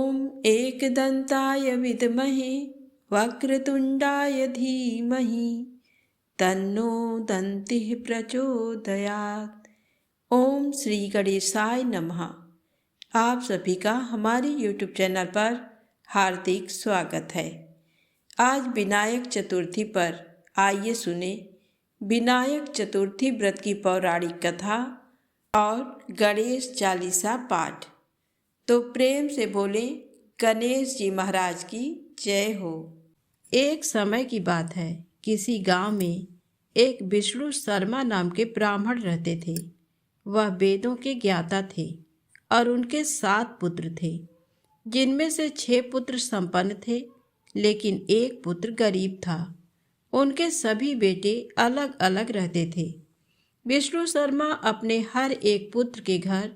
ॐ एकदन्ताय विद्महे वक्रतुण्डाय धीमहि तन्नो दन्तिः प्रचोदयात्। ओम श्री गणेशाय नमः। आप सभी का हमारे यूट्यूब चैनल पर हार्दिक स्वागत है। आज विनायक चतुर्थी पर आइए सुने विनायक चतुर्थी व्रत की पौराणिक कथा और गणेश चालीसा पाठ। तो प्रेम से बोले गणेश जी महाराज की जय हो। एक समय की बात है, किसी गांव में एक विष्णु शर्मा नाम के ब्राह्मण रहते थे। वह वेदों के ज्ञाता थे और उनके 7 पुत्र थे, जिनमें से 6 पुत्र संपन्न थे, लेकिन एक पुत्र गरीब था। उनके सभी बेटे अलग अलग रहते थे। विष्णु शर्मा अपने हर एक पुत्र के घर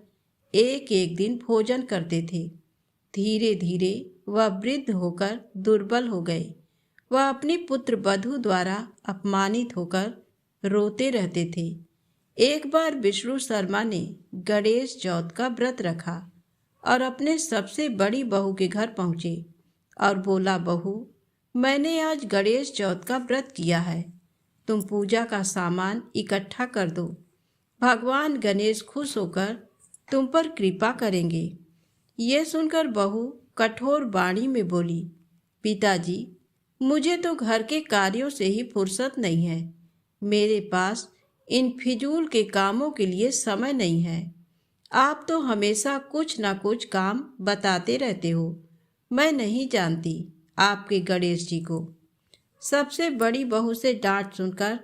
एक एक दिन भोजन करते थे। धीरे धीरे वह वृद्ध होकर दुर्बल हो गए। वह अपनी पुत्र वधू द्वारा अपमानित होकर रोते रहते थे। एक बार विष्णु शर्मा ने गणेश चौथ का व्रत रखा और अपने सबसे बड़ी बहू के घर पहुँचे और बोला, बहू, मैंने आज गणेश चौथ का व्रत किया है। तुम पूजा का सामान इकट्ठा कर दो। भगवान गणेश खुश होकर तुम पर कृपा करेंगे। ये सुनकर बहू कठोर वाणी में बोली, पिताजी, मुझे तो घर के कार्यों से ही फुर्सत नहीं है। मेरे पास इन फिजूल के कामों के लिए समय नहीं है। आप तो हमेशा कुछ ना कुछ काम बताते रहते हो। मैं नहीं जानती आपके गणेश जी को। सबसे बड़ी बहू से डांट सुनकर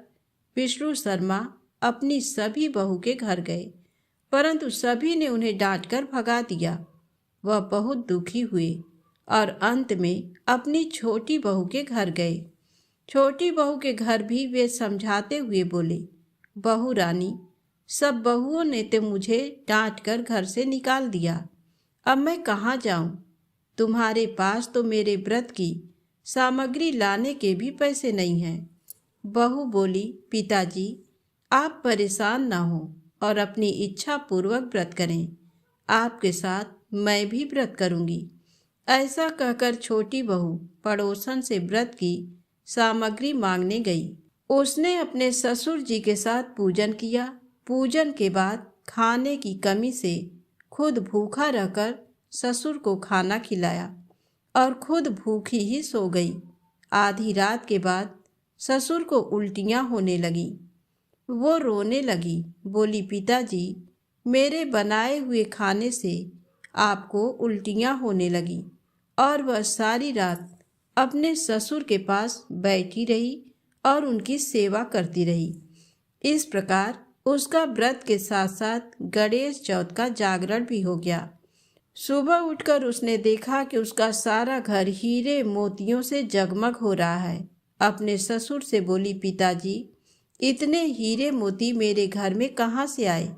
विष्णु शर्मा अपनी सभी बहू के घर गए, परंतु सभी ने उन्हें डांटकर भगा दिया। वह बहुत दुखी हुए और अंत में अपनी छोटी बहू के घर गए। छोटी बहू के घर भी वे समझाते हुए बोले, बहू रानी, सब बहुओं ने तो मुझे डांटकर घर से निकाल दिया। अब मैं कहाँ जाऊँ? तुम्हारे पास तो मेरे व्रत की सामग्री लाने के भी पैसे नहीं हैं। बहू बोली, पिताजी, आप परेशान ना हो और अपनी इच्छा पूर्वक व्रत करें। आपके साथ मैं भी व्रत करूंगी। ऐसा कहकर छोटी बहू पड़ोसन से व्रत की सामग्री मांगने गई। उसने अपने ससुर जी के साथ पूजन किया। पूजन के बाद खाने की कमी से खुद भूखा रहकर ससुर को खाना खिलाया और खुद भूखी ही सो गई। आधी रात के बाद ससुर को उल्टियाँ होने लगीं। वो रोने लगी, बोली, पिताजी, मेरे बनाए हुए खाने से आपको उल्टियाँ होने लगी। और वह सारी रात अपने ससुर के पास बैठी रही और उनकी सेवा करती रही। इस प्रकार उसका व्रत के साथ साथ गणेश चौथ का जागरण भी हो गया। सुबह उठकर उसने देखा कि उसका सारा घर हीरे मोतियों से जगमग हो रहा है। अपने ससुर से बोली, पिताजी, इतने हीरे मोती मेरे घर में कहाँ से आए?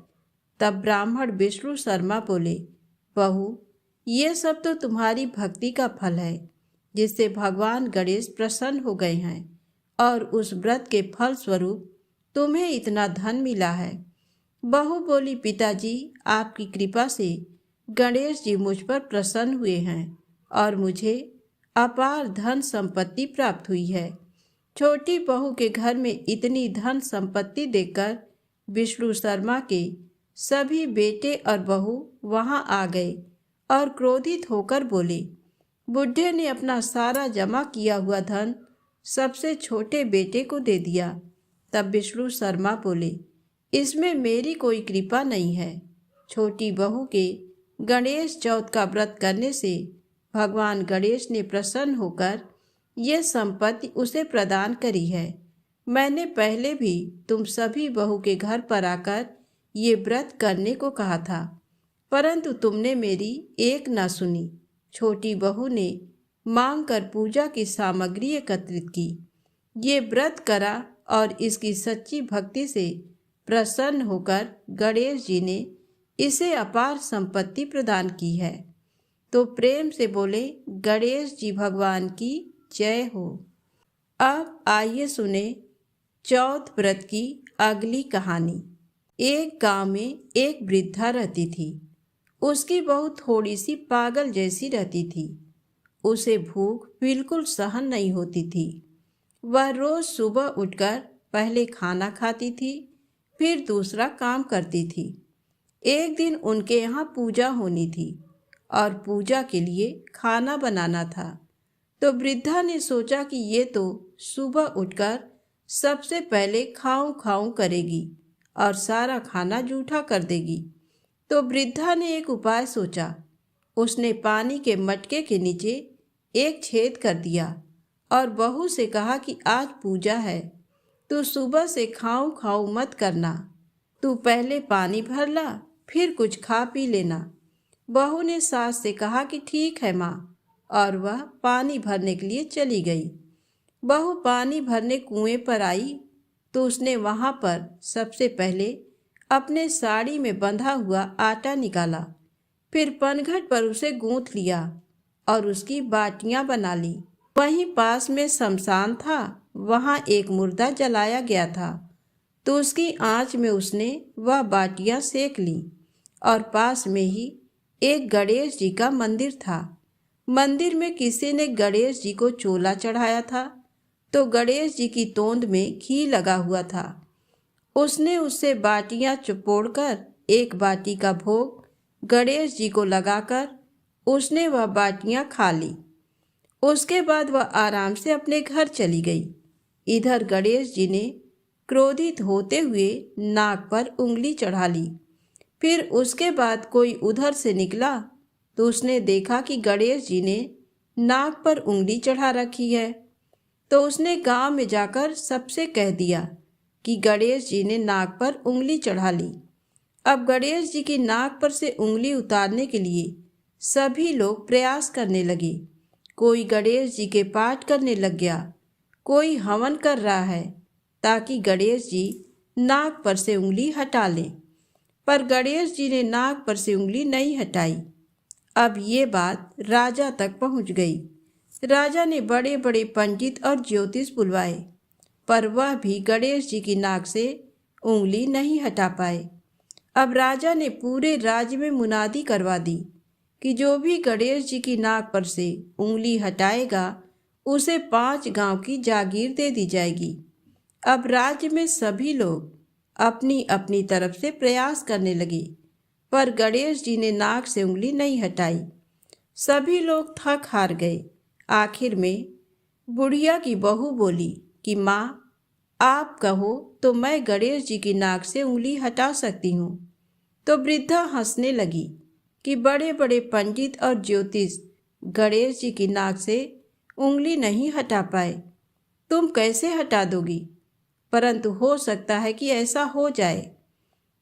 तब ब्राह्मण विष्णु शर्मा बोले, बहू, ये सब तो तुम्हारी भक्ति का फल है, जिससे भगवान गणेश प्रसन्न हो गए हैं और उस व्रत के फल स्वरूप तुम्हें इतना धन मिला है। बहू बोली, पिताजी, आपकी कृपा से गणेश जी मुझ पर प्रसन्न हुए हैं और मुझे अपार धन संपत्ति प्राप्त हुई है। छोटी बहू के घर में इतनी धन संपत्ति देखकर विष्णु शर्मा के सभी बेटे और बहू वहां आ गए और क्रोधित होकर बोले, बुढ़े ने अपना सारा जमा किया हुआ धन सबसे छोटे बेटे को दे दिया। तब विष्णु शर्मा बोले, इसमें मेरी कोई कृपा नहीं है। छोटी बहू के गणेश चौथ का व्रत करने से भगवान गणेश ने प्रसन्न होकर ये संपत्ति उसे प्रदान करी है। मैंने पहले भी तुम सभी बहू के घर पर आकर ये व्रत करने को कहा था, परंतु तुमने मेरी एक न सुनी। छोटी बहू ने मांग कर पूजा की सामग्री एकत्रित की, ये व्रत करा और इसकी सच्ची भक्ति से प्रसन्न होकर गणेश जी ने इसे अपार संपत्ति प्रदान की है। तो प्रेम से बोले, गणेश जी भगवान की जय हो। अब आइए सुने चौथ व्रत की अगली कहानी। एक गांव में एक वृद्धा रहती थी। उसकी बहू थोड़ी सी पागल जैसी रहती थी। उसे भूख बिल्कुल सहन नहीं होती थी। वह रोज सुबह उठकर पहले खाना खाती थी, फिर दूसरा काम करती थी। एक दिन उनके यहाँ पूजा होनी थी और पूजा के लिए खाना बनाना था। तो वृद्धा ने सोचा कि ये तो सुबह उठकर सबसे पहले खाऊं खाऊं करेगी और सारा खाना जूठा कर देगी। तो वृद्धा ने एक उपाय सोचा। उसने पानी के मटके के नीचे एक छेद कर दिया और बहू से कहा कि आज पूजा है, तू सुबह से खाऊं खाऊं मत करना। तू पहले पानी भर ला, फिर कुछ खा पी लेना। बहू ने सास से कहा कि ठीक है माँ, और वह पानी भरने के लिए चली गई। बहू पानी भरने कुएं पर आई तो उसने वहां पर सबसे पहले अपने साड़ी में बंधा हुआ आटा निकाला, फिर पनघट पर उसे गूंथ लिया और उसकी बाटियां बना ली। वहीं पास में शमशान था, वहां एक मुर्दा जलाया गया था, तो उसकी आंच में उसने वह बाटियां सेक ली। और पास में ही एक गणेश जी का मंदिर था। मंदिर में किसी ने गणेश जी को चोला चढ़ाया था, तो गणेश जी की तोंद में घी लगा हुआ था। उसने उससे बाटियां चुपोड़कर एक बाटी का भोग गणेश जी को लगाकर उसने वह बाटियां खा ली। उसके बाद वह आराम से अपने घर चली गई। इधर गणेश जी ने क्रोधित होते हुए नाक पर उंगली चढ़ा ली। फिर उसके बाद कोई उधर से निकला तो उसने देखा कि गणेश जी ने नाक पर उंगली चढ़ा रखी है। तो उसने गांव में जाकर सबसे कह दिया कि गणेश जी ने नाक पर उंगली चढ़ा ली। अब गणेश जी की नाक पर से उंगली उतारने के लिए सभी लोग प्रयास करने लगे। कोई गणेश जी के पाठ करने लग गया, कोई हवन कर रहा है ताकि गणेश जी नाक पर से उंगली हटा लें, पर गणेश जी ने नाक पर से उंगली नहीं हटाई। अब ये बात राजा तक पहुंच गई। राजा ने बड़े बड़े पंडित और ज्योतिष बुलवाए, पर वह भी गणेश जी की नाक से उंगली नहीं हटा पाए। अब राजा ने पूरे राज्य में मुनादी करवा दी कि जो भी गणेश जी की नाक पर से उंगली हटाएगा उसे 5 गांव की जागीर दे दी जाएगी। अब राज्य में सभी लोग अपनी अपनी तरफ से प्रयास करने लगे, पर गणेश जी ने नाक से उंगली नहीं हटाई। सभी लोग थक हार गए। आखिर में बुढ़िया की बहू बोली कि माँ, आप कहो तो मैं गणेश जी की नाक से उंगली हटा सकती हूँ। तो वृद्धा हंसने लगी कि बड़े बड़े पंडित और ज्योतिष गणेश जी की नाक से उंगली नहीं हटा पाए, तुम कैसे हटा दोगी? परंतु हो सकता है कि ऐसा हो जाए।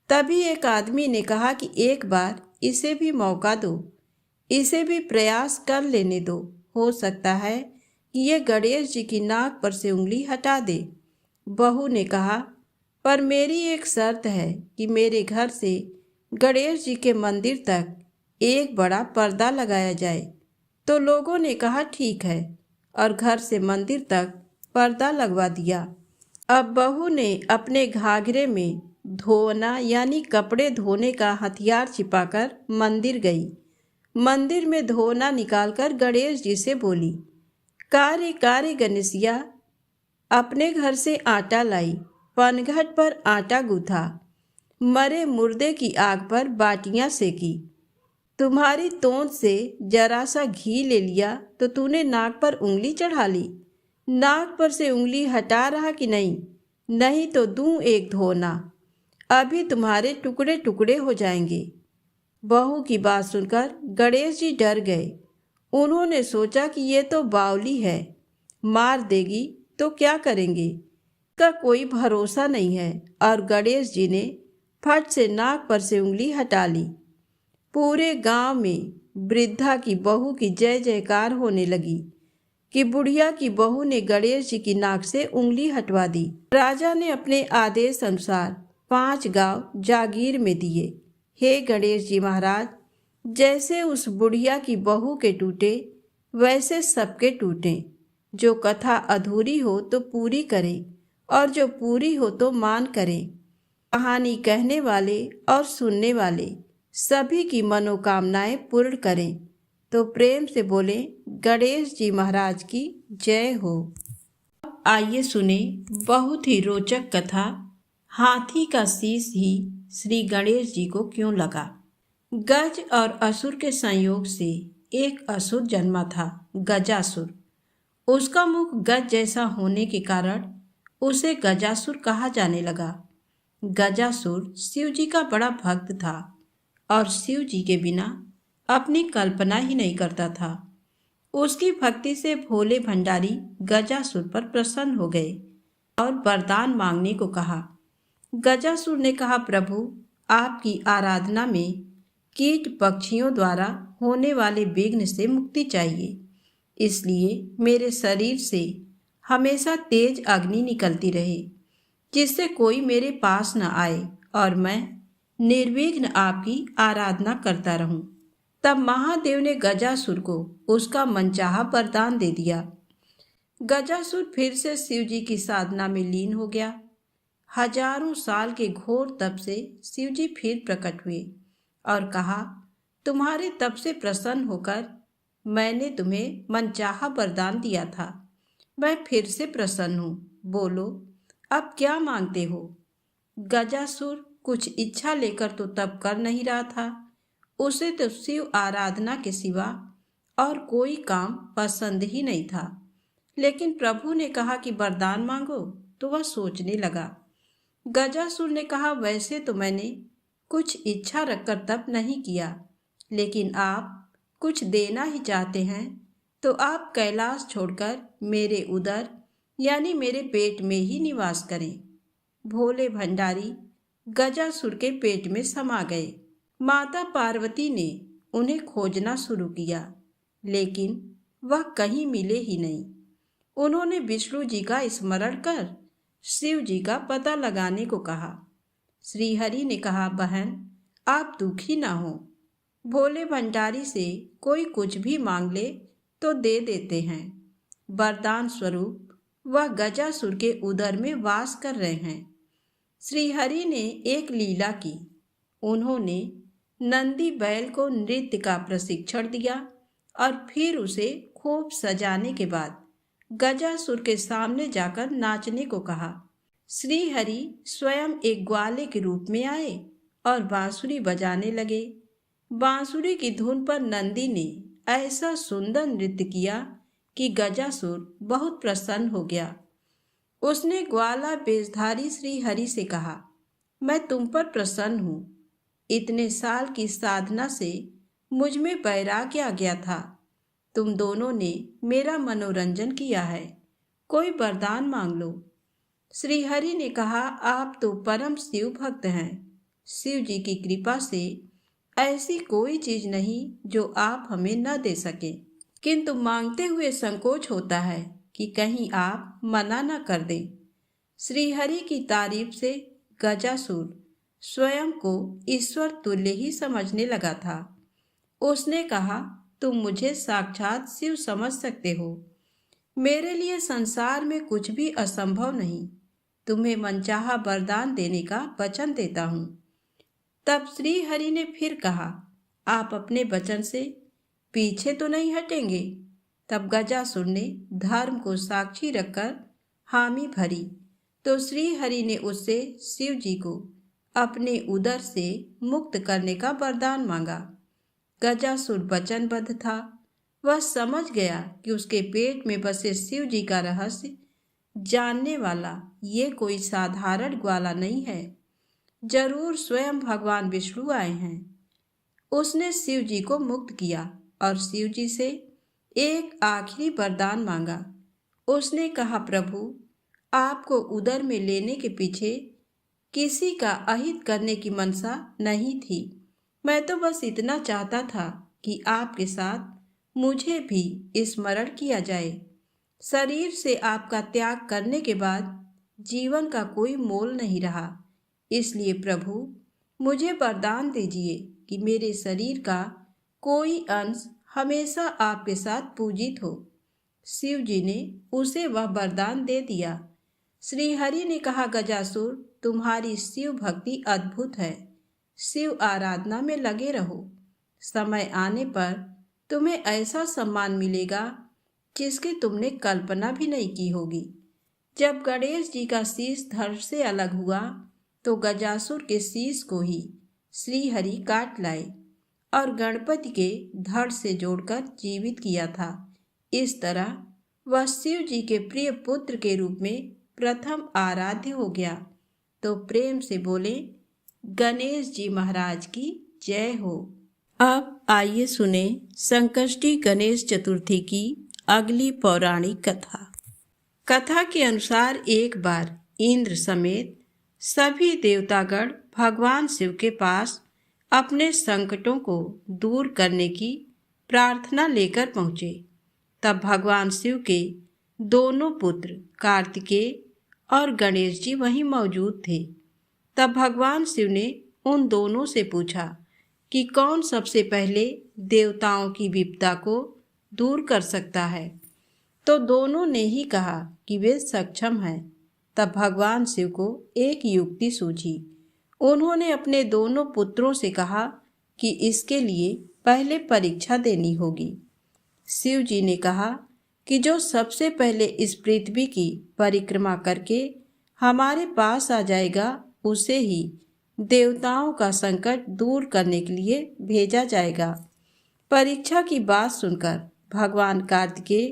तभी एक आदमी ने कहा कि एक बार इसे भी मौका दो, इसे भी प्रयास कर लेने दो, हो सकता है कि ये गणेश जी की नाक पर से उंगली हटा दे। बहू ने कहा, पर मेरी एक शर्त है कि मेरे घर से गणेश जी के मंदिर तक एक बड़ा पर्दा लगाया जाए। तो लोगों ने कहा ठीक है, और घर से मंदिर तक पर्दा लगवा दिया। अब बहू ने अपने घाघरे में धोना यानी कपड़े धोने का हथियार छिपाकर मंदिर गई। मंदिर में धोना निकालकर गणेश जी से बोली, कारे कारे गणेशिया। अपने घर से आटा लाई, पनघट पर आटा गूथा, मरे मुर्दे की आग पर बाटियां सेकी। तुम्हारी तोंद से जरा सा घी ले लिया तो तूने नाक पर उंगली चढ़ा ली। नाक पर से उंगली हटा रहा कि नहीं? नहीं तो दूं एक धोना, अभी तुम्हारे टुकड़े टुकड़े हो जाएंगे। बहू की बात सुनकर गणेश जी डर गए। उन्होंने सोचा कि ये तो बावली है, मार देगी तो क्या करेंगे, का कोई भरोसा नहीं है। और गणेश जी ने फट से नाक पर से उंगली हटा ली। पूरे गांव में वृद्धा की बहू की जय जयकार होने लगी कि बुढ़िया की बहू ने गणेश जी की नाक से उंगली हटवा दी। राजा ने अपने आदेश अनुसार 5 गांव जागीर में दिए। हे गणेश जी महाराज, जैसे उस बुढ़िया की बहू के टूटे वैसे सबके टूटे। जो कथा अधूरी हो तो पूरी करें, और जो पूरी हो तो मान करें। कहानी कहने वाले और सुनने वाले सभी की मनोकामनाएं पूर्ण करें। तो प्रेम से बोले गणेश जी महाराज की जय हो। आइए सुने बहुत ही रोचक कथा, हाथी का शीश ही श्री गणेश जी को क्यों लगा। गज और असुर के संयोग से एक असुर जन्मा था, गजासुर। उसका मुख गज जैसा होने के कारण उसे गजासुर कहा जाने लगा। गजासुर शिव जी का बड़ा भक्त था और शिव जी के बिना अपनी कल्पना ही नहीं करता था। उसकी भक्ति से भोले भंडारी गजासुर पर प्रसन्न हो गए और वरदान मांगने को कहा। गजासुर ने कहा, प्रभु आपकी आराधना में कीट पक्षियों द्वारा होने वाले विघ्न से मुक्ति चाहिए, इसलिए मेरे शरीर से हमेशा तेज अग्नि निकलती रहे, जिससे कोई मेरे पास न आए और मैं निर्विघ्न आपकी आराधना करता रहूं। तब महादेव ने गजासुर को उसका मनचाहा वरदान दे दिया। गजासुर फिर से शिव जी की साधना में लीन हो गया। हजारों साल के घोर तप से शिव जी फिर प्रकट हुए और कहा, तुम्हारे तप से प्रसन्न होकर मैंने तुम्हें मनचाहा वरदान दिया था। मैं फिर से प्रसन्न हूँ, बोलो अब क्या मांगते हो। गजासुर कुछ इच्छा लेकर तो तप कर नहीं रहा था, उसे तो शिव आराधना के सिवा और कोई काम पसंद ही नहीं था। लेकिन प्रभु ने कहा कि वरदान मांगो, तो वह सोचने लगा। गजासुर ने कहा, वैसे तो मैंने कुछ इच्छा रखकर तप नहीं किया, लेकिन आप कुछ देना ही चाहते हैं तो आप कैलाश छोड़कर मेरे उदर यानी मेरे पेट में ही निवास करें। भोले भंडारी गजासुर के पेट में समा गए। माता पार्वती ने उन्हें खोजना शुरू किया, लेकिन वह कहीं मिले ही नहीं। उन्होंने विष्णु जी का स्मरण कर शिव जी का पता लगाने को कहा। श्री हरि ने कहा, बहन आप दुखी ना हो, भोले भंडारी से कोई कुछ भी मांग ले तो दे देते हैं। वरदान स्वरूप वह गजासुर के उदर में वास कर रहे हैं। श्री हरि ने एक लीला की। उन्होंने नंदी बैल को नृत्य का प्रशिक्षण दिया और फिर उसे खूब सजाने के बाद गजासुर के सामने जाकर नाचने को कहा। श्री हरि स्वयं एक ग्वाले के रूप में आए और बांसुरी बजाने लगे। बांसुरी की धुन पर नंदी ने ऐसा सुंदर नृत्य किया कि गजासुर बहुत प्रसन्न हो गया। उसने ग्वाला वेशधारी श्री हरि से कहा, मैं तुम पर प्रसन्न हूँ। इतने साल की साधना से मुझ में वैराग्य आ गया था। तुम दोनों ने मेरा मनोरंजन किया है, कोई वरदान मांग लो। श्री हरि ने कहा, आप तो परम शिव भक्त हैं। शिव जी की कृपा से ऐसी कोई चीज नहीं जो आप हमें न दे सके, किंतु मांगते हुए संकोच होता है कि कहीं आप मना न कर दें। श्री हरि की तारीफ से गजासुर स्वयं को ईश्वर तुल्य ही समझने लगा था। उसने कहा, तुम मुझे साक्षात शिव समझ सकते हो, मेरे लिए संसार में कुछ भी असंभव नहीं। तुम्हें मनचाहा वरदान देने का वचन देता हूँ। तब श्री हरि ने फिर कहा, आप अपने वचन से पीछे तो नहीं हटेंगे। तब गजासुर ने धर्म को साक्षी रखकर हामी भरी तो श्री हरि ने उससे शिव जी को अपने उदर से मुक्त करने का वरदान मांगा। गजासुर वचनबद्ध था। वह समझ गया कि उसके पेट में बसे शिव जी का रहस्य जानने वाला ये कोई साधारण ग्वाला नहीं है, जरूर स्वयं भगवान विष्णु आए हैं। उसने शिव जी को मुक्त किया और शिव जी से एक आखिरी वरदान मांगा। उसने कहा, प्रभु आपको उदर में लेने के पीछे किसी का अहित करने की मनसा नहीं थी। मैं तो बस इतना चाहता था कि आपके साथ मुझे भी स्मरण किया जाए। शरीर से आपका त्याग करने के बाद जीवन का कोई मोल नहीं रहा। इसलिए प्रभु मुझे वरदान दीजिए कि मेरे शरीर का कोई अंश हमेशा आपके साथ पूजित हो। शिव जी ने उसे वह वरदान दे दिया। श्री हरि ने कहा, गजासुर तुम्हारी शिव भक्ति अद्भुत है, शिव आराधना में लगे रहो। समय आने पर तुम्हें ऐसा सम्मान मिलेगा जिसकी तुमने कल्पना भी नहीं की होगी। जब गणेश जी का शीश धड़ से अलग हुआ तो गजासुर के शीश को ही श्री हरि काट लाए और गणपति के धड़ से जोड़कर जीवित किया था। इस तरह वह शिव जी के प्रिय पुत्र के रूप में प्रथम आराध्य हो गया। तो प्रेम से बोले गणेश जी महाराज की जय हो। अब आइए सुने संकष्टी गणेश चतुर्थी की अगली पौराणिक कथा। कथा के अनुसार एक बार इंद्र समेत सभी देवतागण भगवान शिव के पास अपने संकटों को दूर करने की प्रार्थना लेकर पहुँचे। तब भगवान शिव के दोनों पुत्र कार्तिकेय और गणेश जी वहीं मौजूद थे। तब भगवान शिव ने उन दोनों से पूछा कि कौन सबसे पहले देवताओं की विपदा को दूर कर सकता है। तो दोनों ने ही कहा कि वे सक्षम हैं। तब भगवान शिव को एक युक्ति सूझी। उन्होंने अपने दोनों पुत्रों से कहा कि इसके लिए पहले परीक्षा देनी होगी। शिव जी ने कहा कि जो सबसे पहले इस पृथ्वी की परिक्रमा करके हमारे पास आ जाएगा उसे ही देवताओं का संकट दूर करने के लिए भेजा जाएगा। परीक्षा की बात सुनकर भगवान कार्तिकेय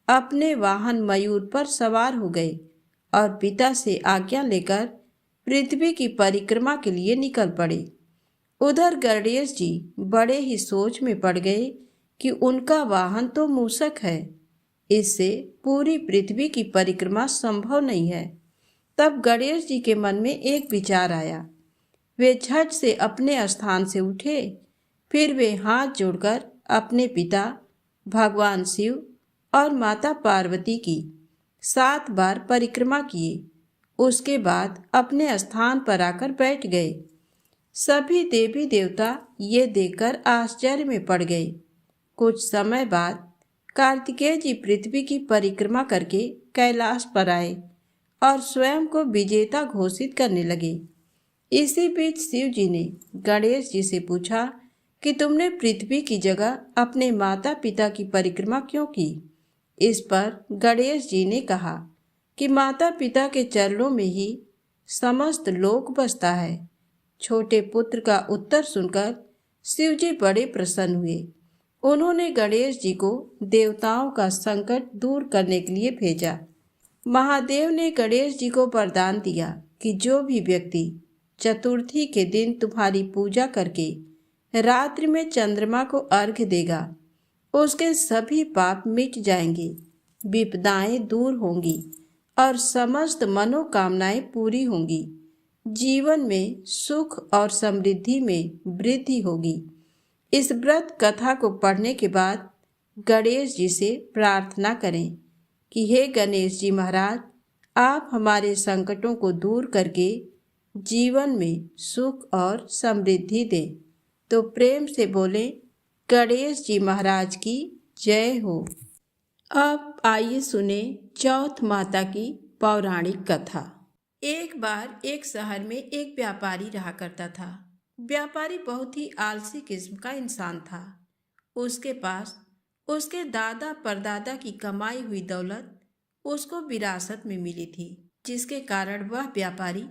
अपने वाहन मयूर पर सवार हो गए और पिता से आज्ञा लेकर पृथ्वी की परिक्रमा के लिए निकल पड़े। उधर गणेश जी बड़े ही सोच में पड़ गए कि उनका वाहन तो मूषक है, इससे पूरी पृथ्वी की परिक्रमा संभव नहीं है। तब गणेश जी के मन में एक विचार आया। वे झट से अपने स्थान से उठे। फिर वे हाथ जोड़कर अपने पिता भगवान शिव और माता पार्वती की 7 बार परिक्रमा किए। उसके बाद अपने स्थान पर आकर बैठ गए। सभी देवी देवता ये देखकर आश्चर्य में पड़ गए। कुछ समय बाद कार्तिकेय जी पृथ्वी की परिक्रमा करके कैलाश पर आए और स्वयं को विजेता घोषित करने लगे। इसी बीच शिव जी ने गणेश जी से पूछा कि तुमने पृथ्वी की जगह अपने माता पिता की परिक्रमा क्यों की। इस पर गणेश जी ने कहा कि माता पिता के चरणों में ही समस्त लोक बसता है। छोटे पुत्र का उत्तर सुनकर शिव जी बड़े प्रसन्न हुए। उन्होंने गणेश जी को देवताओं का संकट दूर करने के लिए भेजा। महादेव ने गणेश जी को वरदान दिया कि जो भी व्यक्ति चतुर्थी के दिन तुम्हारी पूजा करके रात्रि में चंद्रमा को अर्घ्य देगा उसके सभी पाप मिट जाएंगे, विपदाएं दूर होंगी और समस्त मनोकामनाएं पूरी होंगी। जीवन में सुख और समृद्धि में वृद्धि होगी। इस व्रत कथा को पढ़ने के बाद गणेश जी से प्रार्थना करें कि हे गणेश जी महाराज, आप हमारे संकटों को दूर करके जीवन में सुख और समृद्धि दें। तो प्रेम से बोलें गणेश जी महाराज की जय हो। अब आइए सुने चौथ माता की पौराणिक कथा। एक बार एक शहर में एक व्यापारी रहा करता था। व्यापारी बहुत ही आलसी किस्म का इंसान था। उसके पास उसके दादा परदादा की कमाई हुई दौलत उसको विरासत में मिली थी, जिसके कारण वह व्यापारी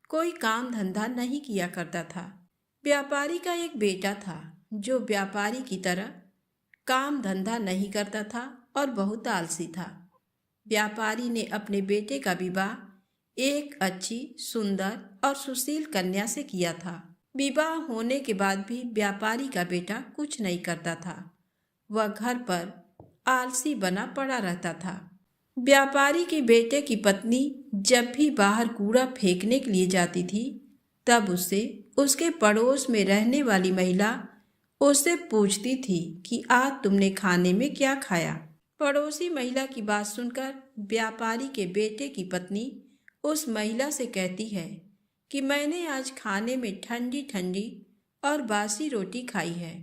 कोई काम धंधा नहीं किया करता था। व्यापारी का एक बेटा था जो व्यापारी की तरह काम धंधा नहीं करता था और बहुत आलसी था। व्यापारी ने अपने बेटे का विवाह एक अच्छी, सुंदर और सुशील कन्या से किया था। विवाह होने के बाद भी व्यापारी का बेटा कुछ नहीं करता था। वह घर पर आलसी बना पड़ा रहता था। व्यापारी के बेटे की पत्नी जब भी बाहर कूड़ा फेंकने के लिए जाती थी, तब उससे उसके पड़ोस में रहने वाली महिला उससे पूछती थी कि आज तुमने खाने में क्या खाया। पड़ोसी महिला की बात सुनकर व्यापारी के बेटे की पत्नी उस महिला से कहती है कि मैंने आज खाने में ठंडी ठंडी और बासी रोटी खाई है,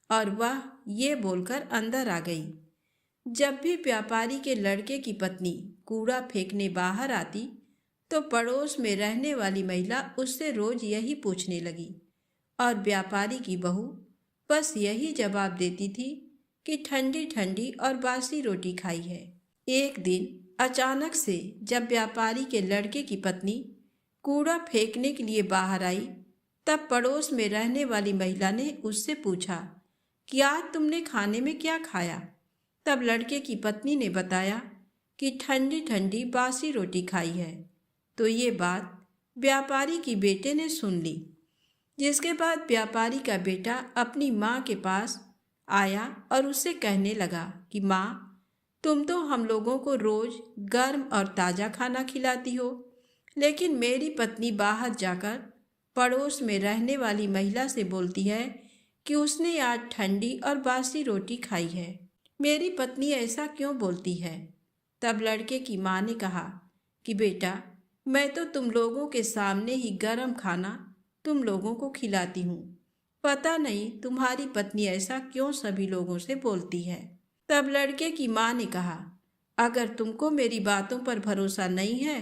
और वह ये बोलकर अंदर आ गई। जब भी व्यापारी के लड़के की पत्नी कूड़ा फेंकने बाहर आती तो पड़ोस में रहने वाली महिला उससे रोज यही पूछने लगी, और व्यापारी की बहू बस यही जवाब देती थी कि ठंडी ठंडी और बासी रोटी खाई है। एक दिन अचानक से जब व्यापारी के लड़के की पत्नी कूड़ा फेंकने के लिए बाहर आई, तब पड़ोस में रहने वाली महिला ने उससे पूछा कि आज तुमने खाने में क्या खाया। तब लड़के की पत्नी ने बताया कि ठंडी ठंडी बासी रोटी खाई है। तो ये बात व्यापारी की बेटे ने सुन ली, जिसके बाद व्यापारी का बेटा अपनी माँ के पास आया और उससे कहने लगा कि माँ, तुम तो हम लोगों को रोज गर्म और ताज़ा खाना खिलाती हो, लेकिन मेरी पत्नी बाहर जाकर पड़ोस में रहने वाली महिला से बोलती है कि उसने आज ठंडी और बासी रोटी खाई है। मेरी पत्नी ऐसा क्यों बोलती है? तब लड़के की माँ ने कहा कि बेटा, मैं तो तुम लोगों के सामने ही गर्म खाना तुम लोगों को खिलाती हूँ। पता नहीं तुम्हारी पत्नी ऐसा क्यों सभी लोगों से बोलती है। तब लड़के की माँ ने कहा, अगर तुमको मेरी बातों पर भरोसा नहीं है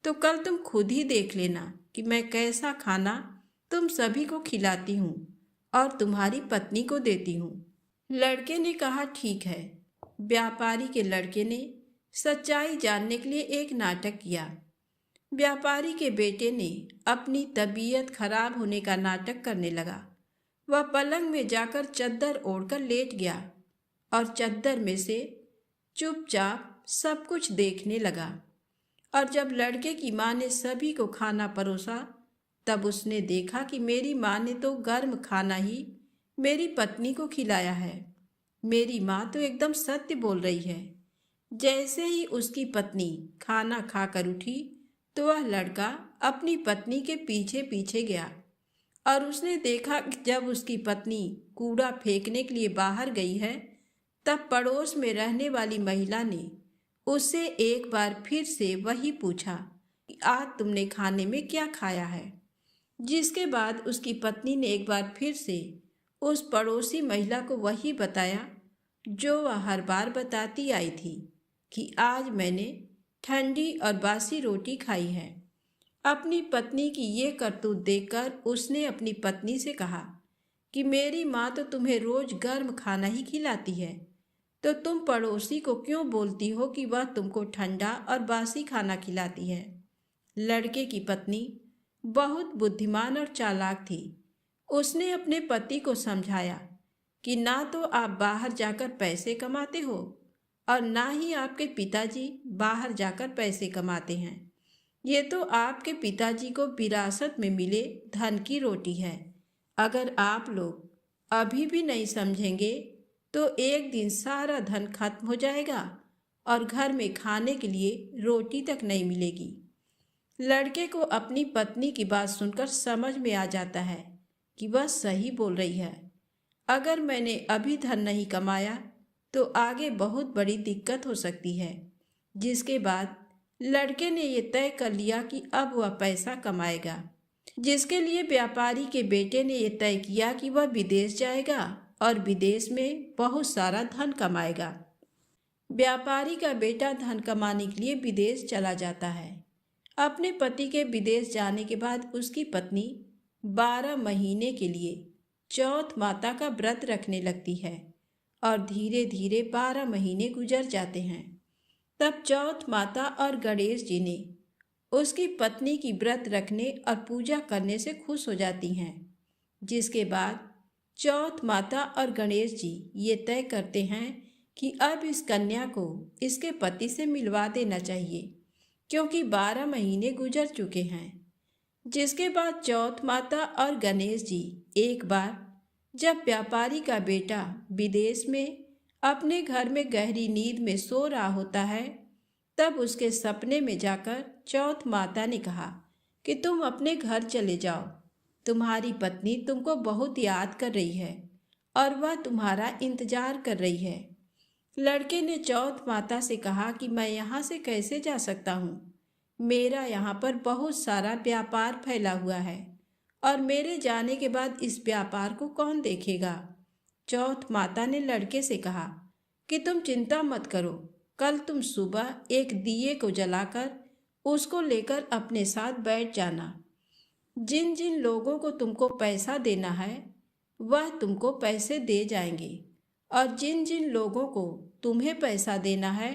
तो कल तुम खुद ही देख लेना कि मैं कैसा खाना तुम सभी को खिलाती हूँ और तुम्हारी पत्नी को देती हूँ। लड़के ने कहा, ठीक है। व्यापारी के लड़के ने सच्चाई जानने के लिए एक नाटक किया। व्यापारी के बेटे ने अपनी तबीयत खराब होने का नाटक करने लगा। वह पलंग में जाकर चद्दर ओढ़कर लेट गया और चद्दर में से चुपचाप सब कुछ देखने लगा। और जब लड़के की माँ ने सभी को खाना परोसा, तब उसने देखा कि मेरी माँ ने तो गर्म खाना ही मेरी पत्नी को खिलाया है। मेरी माँ तो एकदम सत्य बोल रही है। जैसे ही उसकी पत्नी खाना खाकर उठी तो वह लड़का अपनी पत्नी के पीछे पीछे गया और उसने देखा कि जब उसकी पत्नी कूड़ा फेंकने के लिए बाहर गई है, तब पड़ोस में रहने वाली महिला ने उससे एक बार फिर से वही पूछा कि आज तुमने खाने में क्या खाया है। जिसके बाद उसकी पत्नी ने एक बार फिर से उस पड़ोसी महिला को वही बताया जो वह हर बार बताती आई थी कि आज मैंने ठंडी और बासी रोटी खाई है। अपनी पत्नी की ये करतूत देखकर उसने अपनी पत्नी से कहा कि मेरी माँ तो तुम्हें रोज गर्म खाना ही खिलाती है, तो तुम पड़ोसी को क्यों बोलती हो कि वह तुमको ठंडा और बासी खाना खिलाती है। लड़के की पत्नी बहुत बुद्धिमान और चालाक थी। उसने अपने पति को समझाया कि ना तो आप बाहर जाकर पैसे कमाते हो और ना ही आपके पिताजी बाहर जाकर पैसे कमाते हैं। ये तो आपके पिताजी को विरासत में मिले धन की रोटी है। अगर आप लोग अभी भी नहीं समझेंगे तो एक दिन सारा धन खत्म हो जाएगा और घर में खाने के लिए रोटी तक नहीं मिलेगी। लड़के को अपनी पत्नी की बात सुनकर समझ में आ जाता है कि वह सही बोल रही है। अगर मैंने अभी धन नहीं कमाया तो आगे बहुत बड़ी दिक्कत हो सकती है। जिसके बाद लड़के ने ये तय कर लिया कि अब वह पैसा कमाएगा, जिसके लिए व्यापारी के बेटे ने ये तय किया कि वह विदेश जाएगा और विदेश में बहुत सारा धन कमाएगा। व्यापारी का बेटा धन कमाने के लिए विदेश चला जाता है। अपने पति के विदेश जाने के बाद उसकी पत्नी 12 महीने के लिए चौथ माता का व्रत रखने लगती है और धीरे धीरे 12 महीने गुजर जाते हैं। तब चौथ माता और गणेश जी ने उसकी पत्नी की व्रत रखने और पूजा करने से खुश हो जाती हैं। जिसके बाद चौथ माता और गणेश जी ये तय करते हैं कि अब इस कन्या को इसके पति से मिलवा देना चाहिए, क्योंकि 12 महीने गुजर चुके हैं। जिसके बाद चौथ माता और गणेश जी एक बार जब व्यापारी का बेटा विदेश में अपने घर में गहरी नींद में सो रहा होता है, तब उसके सपने में जाकर चौथ माता ने कहा कि तुम अपने घर चले जाओ, तुम्हारी पत्नी तुमको बहुत याद कर रही है और वह तुम्हारा इंतजार कर रही है। लड़के ने चौथ माता से कहा कि मैं यहाँ से कैसे जा सकता हूँ, मेरा यहाँ पर बहुत सारा व्यापार फैला हुआ है और मेरे जाने के बाद इस व्यापार को कौन देखेगा। चौथ माता ने लड़के से कहा कि तुम चिंता मत करो, कल तुम सुबह एक दिए को जलाकर उसको लेकर अपने साथ बैठ जाना। जिन जिन लोगों को तुमको पैसा देना है वह तुमको पैसे दे जाएंगे, और जिन जिन लोगों को तुम्हें पैसा देना है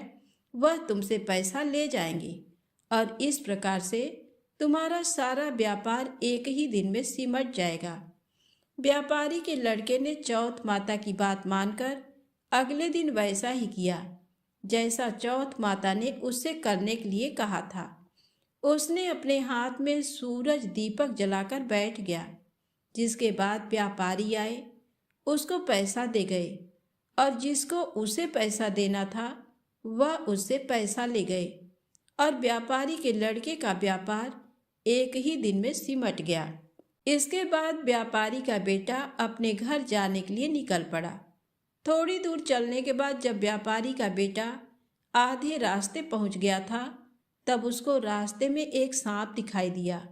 वह तुमसे पैसा ले जाएंगे, और इस प्रकार से तुम्हारा सारा व्यापार एक ही दिन में सिमट जाएगा। व्यापारी के लड़के ने चौथ माता की बात मानकर अगले दिन वैसा ही किया जैसा चौथ माता ने उससे करने के लिए कहा था। उसने अपने हाथ में सूरज दीपक जलाकर बैठ गया, जिसके बाद व्यापारी आए, उसको पैसा दे गए, और जिसको उसे पैसा देना था वह उससे पैसा ले गए, और व्यापारी के लड़के का व्यापार एक ही दिन में सिमट गया। इसके बाद व्यापारी का बेटा अपने घर जाने के लिए निकल पड़ा। थोड़ी दूर चलने के बाद जब व्यापारी का बेटा आधे रास्ते पहुंच गया था, तब उसको रास्ते में एक सांप दिखाई दिया।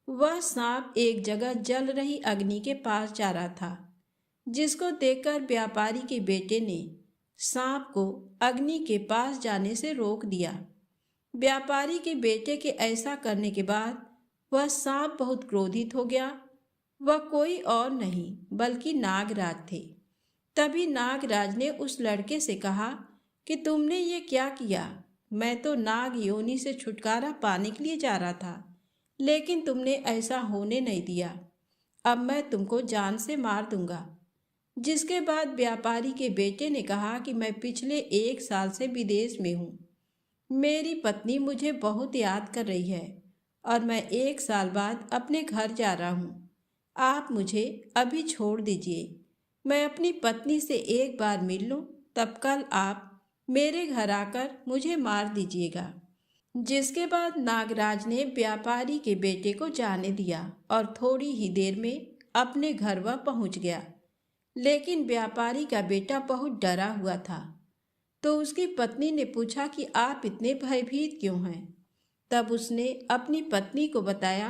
वह सांप एक जगह जल रही अग्नि के पास जा रहा था, जिसको देखकर व्यापारी के बेटे ने सांप को अग्नि के पास जाने से रोक दिया। व्यापारी के बेटे के ऐसा करने के बाद वह सांप बहुत क्रोधित हो गया। वह कोई और नहीं बल्कि नागराज थे। तभी नागराज ने उस लड़के से कहा कि तुमने ये क्या किया? मैं तो नाग योनि से छुटकारा पाने के लिए जा रहा था, लेकिन तुमने ऐसा होने नहीं दिया। अब मैं तुमको जान से मार दूंगा। जिसके बाद व्यापारी के बेटे ने कहा कि मैं पिछले 1 साल से विदेश में हूँ। मेरी पत्नी मुझे बहुत याद कर रही है और मैं 1 साल बाद अपने घर जा रहा हूँ। आप मुझे अभी छोड़ दीजिए। मैं अपनी पत्नी से एक बार मिल लूँ, तब कल आप मेरे घर आकर मुझे मार दीजिएगा। जिसके बाद नागराज ने व्यापारी के बेटे को जाने दिया और थोड़ी ही देर में अपने घर वह पहुँच गया। लेकिन व्यापारी का बेटा बहुत डरा हुआ था, तो उसकी पत्नी ने पूछा कि आप इतने भयभीत क्यों हैं? तब उसने अपनी पत्नी को बताया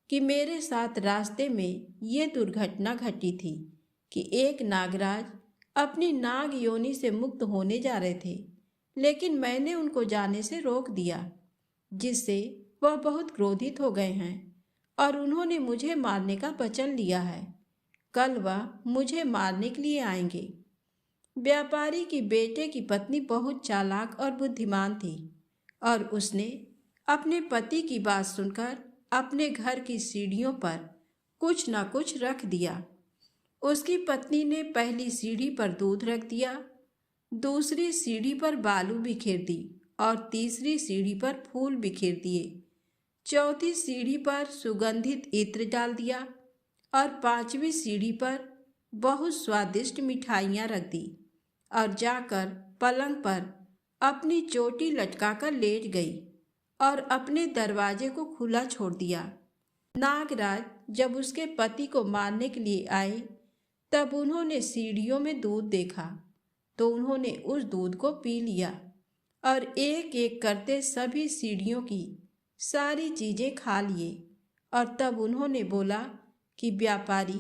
कि मेरे साथ रास्ते में ये दुर्घटना घटी थी कि एक नागराज अपनी नाग योनि से मुक्त होने जा रहे थे, लेकिन मैंने उनको जाने से रोक दिया, जिससे वह बहुत क्रोधित हो गए हैं और उन्होंने मुझे मारने का वचन लिया है। कल वह मुझे मारने के लिए आएंगे। व्यापारी की बेटे की पत्नी बहुत चालाक और बुद्धिमान थी और उसने अपने पति की बात सुनकर अपने घर की सीढ़ियों पर कुछ न कुछ रख दिया। उसकी पत्नी ने पहली सीढ़ी पर दूध रख दिया, दूसरी सीढ़ी पर बालू बिखेर दी और तीसरी सीढ़ी पर फूल बिखेर दिए। चौथी सीढ़ी पर सुगंधित इत्र डाल दिया और 5वीं सीढ़ी पर बहुत स्वादिष्ट मिठाइयाँ रख दी और जाकर पलंग पर अपनी चोटी लटकाकर लेट गई और अपने दरवाजे को खुला छोड़ दिया। नागराज जब उसके पति को मारने के लिए आए, तब उन्होंने सीढ़ियों में दूध देखा, तो उन्होंने उस दूध को पी लिया और एक एक करते सभी सीढ़ियों की सारी चीज़ें खा लिए। और तब उन्होंने बोला कि व्यापारी,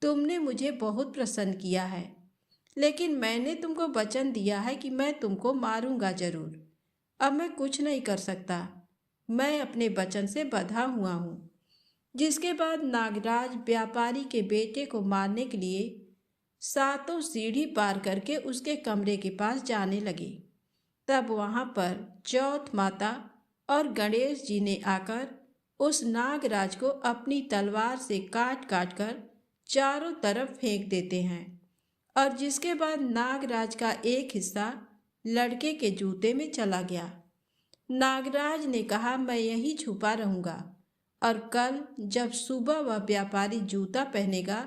तुमने मुझे बहुत प्रसन्न किया है, लेकिन मैंने तुमको वचन दिया है कि मैं तुमको मारूंगा जरूर। अब मैं कुछ नहीं कर सकता, मैं अपने वचन से बंधा हुआ हूँ। जिसके बाद नागराज व्यापारी के बेटे को मारने के लिए 7 सीढ़ी पार करके उसके कमरे के पास जाने लगे। तब वहाँ पर चौथ माता और गणेश जी ने आकर उस नागराज को अपनी तलवार से काट काट कर चारों तरफ फेंक देते हैं, और जिसके बाद नागराज का एक हिस्सा लड़के के जूते में चला गया। नागराज ने कहा, मैं यहीं छुपा रहूँगा और कल जब सुबह वह व्यापारी जूता पहनेगा